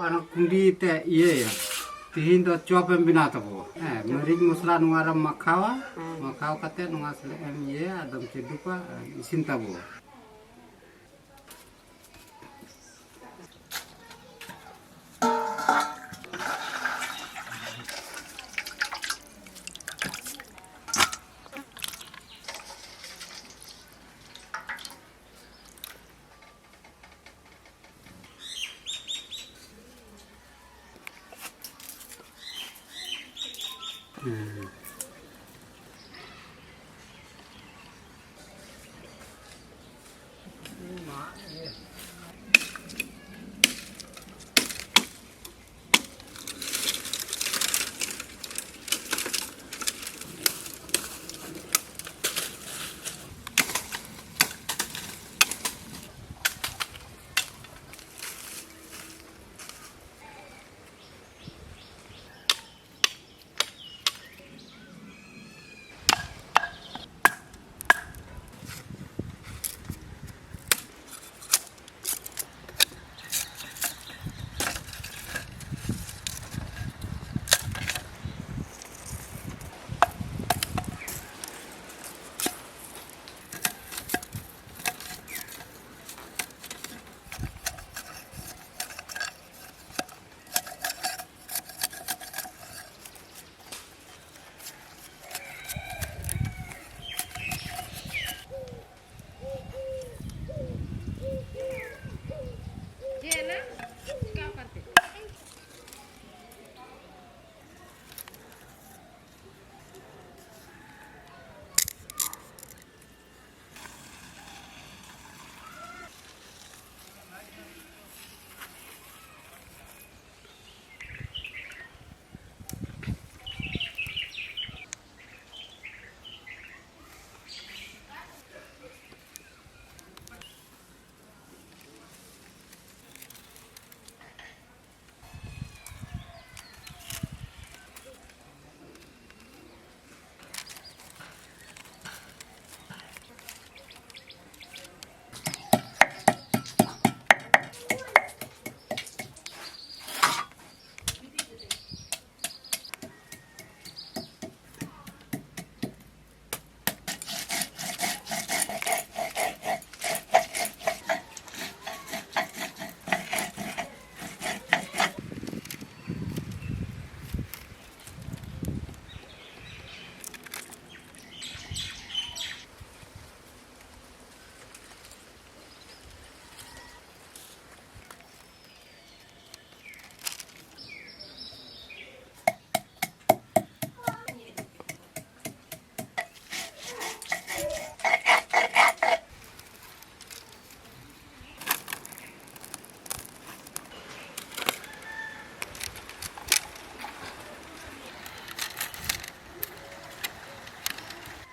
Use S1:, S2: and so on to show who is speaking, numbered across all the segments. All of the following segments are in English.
S1: anak kundi te iya ya. Tihin do chop em bina tabo. Meric mosla nuara makawa kate nunga sele em iya adam cedupa isin tabo.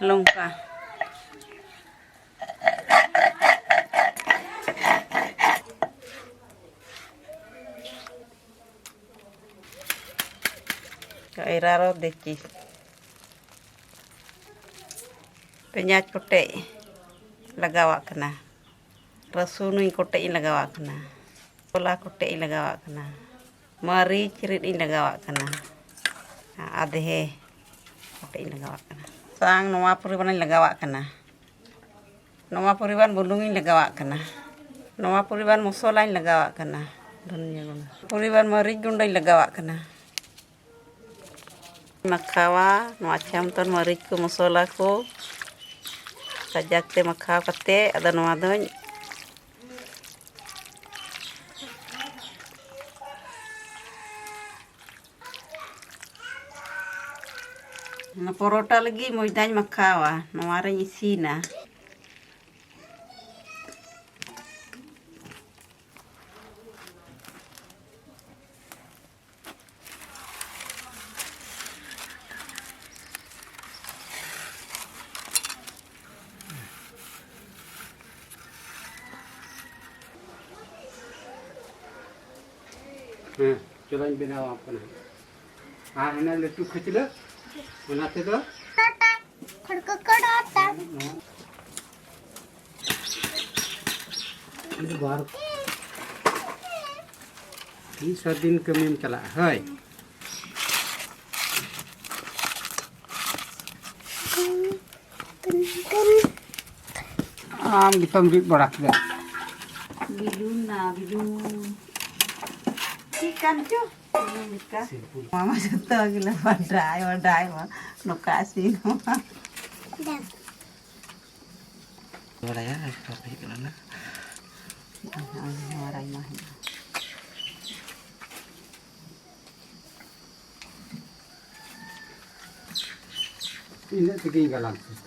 S2: Longka. Kairaro deci. Penyat kote lagawak kena. Rasunui kote lagawak kena. Pola kote lagawak kena. Mari cirit lagawak kena. Adehe kote lagawak kena. Sang noa puriban lagawak kena. Noa puriban bulungin lagawak kena. Noa puriban musola lagawak kena. Puriban mari gundai lagawak kena. Makawa noa camton mari ku musola ku. Sajak te makaw kate ada noa doy. Na porota lagi mo idan makawa, nawaran isina.
S1: Coba binawa apa nih? Ini letu kecil, mana tu?
S3: खडखडता
S1: ini baru Ini sodin kemin celak, hei. Kita beri borak dah.
S2: Bilun. Ikan cuy. Mama jatuh gila wadai mah. Nukasi.
S3: Boleh ya, tapi kerana
S2: Warai mah.
S1: Ini tinggal langsung.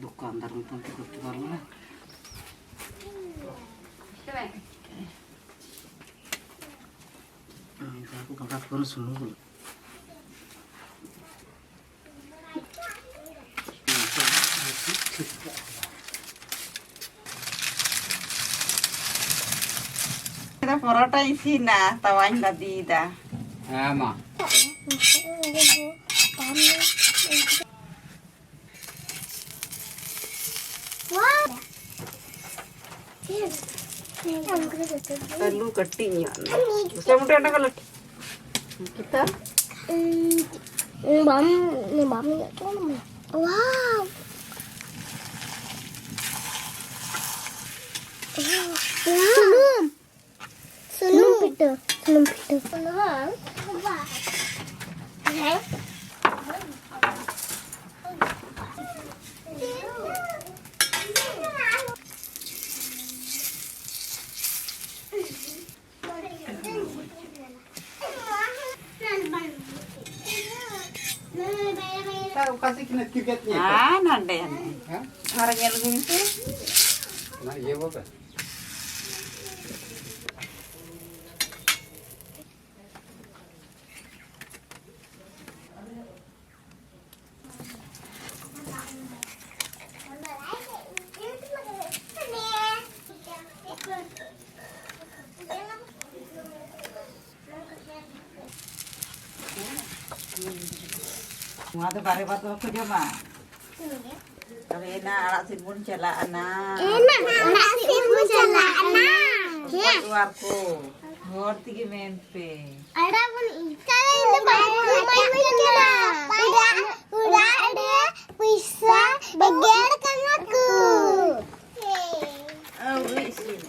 S3: dukaan taruh itu tukar lah. Aku bakal pun suluh.
S2: Kita Paratha isi na tawain tadi dah.
S1: Ama.
S2: Perlu ketingnya. Saya mudah nak kalau kita.
S4: Bấm ya wow Sunum pita
S1: Tahu kasih kena tiketnya.
S2: Ah, nade.
S1: Hah?
S2: Harga lebih itu.
S1: Nah, iya bapak.
S2: Ada bare batu aku coba. Kalau enak arak sibun celak anak.
S4: enak anak sibuk jalan anak
S2: Keluarku. Ngerti gimana?
S4: ada pun kalau ini udah ada bisa begerkan aku
S2: Oh, isi.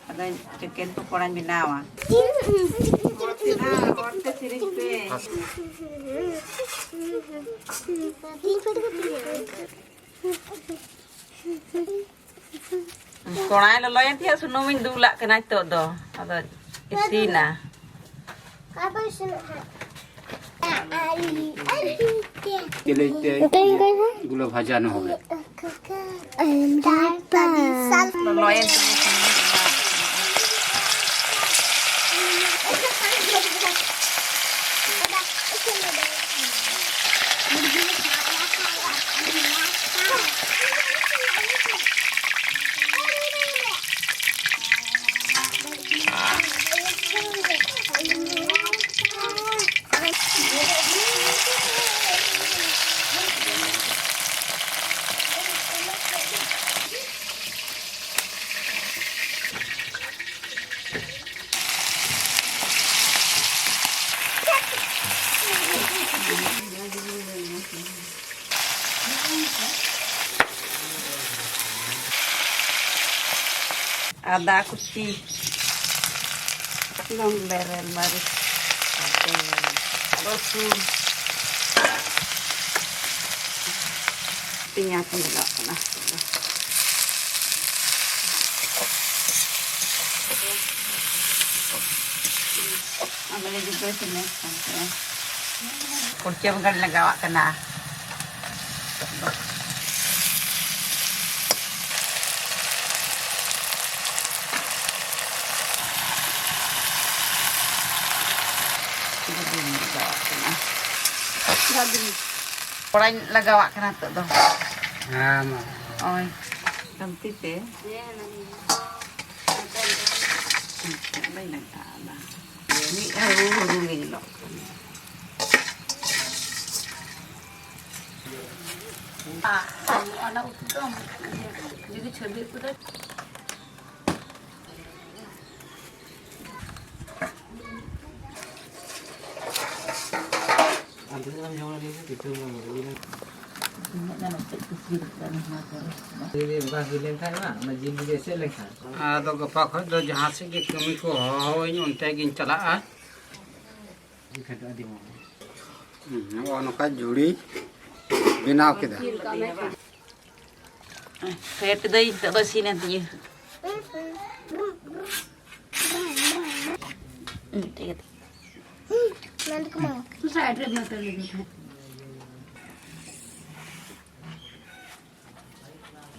S2: Ada chicken tukoran binawa. Nah, korte siripe. Konai loloyan tiya sunumin dula kena itu do. Ada isina.
S4: apa sih
S1: Gila itu gula bhaja no hobe.
S2: Loloyan ada kuci long lerel maris rosul minyak juga nah ambil juga sini kunci bukan lagawa kena orang lagawa kena tu doh.
S1: Ama.
S2: Oi, cantik deh. Đây là cả là ini haru ini loh. anak utang jadi cerdik udah
S3: Antes kan jangan ini gitu ini. Ini bukan film kan mah, majin juga seleng kan.
S1: Ado gapa kho do jahan se ge kami ko hoin onte gin chalaa.
S3: Jika ada di mana.
S1: Noka juri binaw kida.
S2: kayak tadi tak sih nantinya
S4: Nanti kemana?
S2: susah ada mata lagi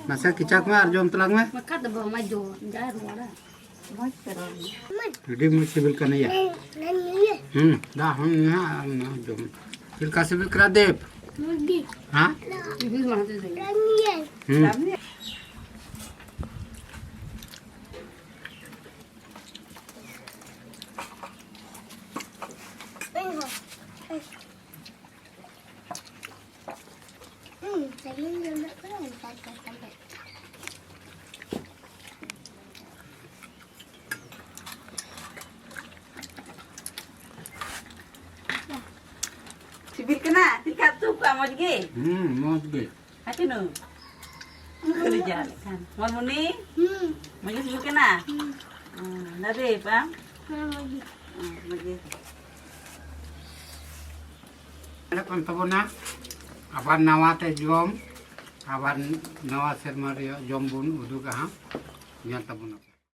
S1: Masa kicak ma arjom telang ma.
S2: maka ada bawa maju jangan luar
S1: Jadi mu sibil kana ya.
S4: Nani ya?
S1: Dah na jom. Sil ka sibil kra dep.
S4: Mudi.
S1: Ha?
S2: ibu mana tu
S4: Nani ya? Tadi nggak pernah sampai.
S2: sibil kena tikat tu pak mau juga
S1: Mau ge.
S2: hati nu kerja kan mau muni mau sibil kena nade pak lagi
S1: Ada kan tabona. Aban nawa te jom. Aban nawa sermario jom bun udu ka ha. Nya tabona.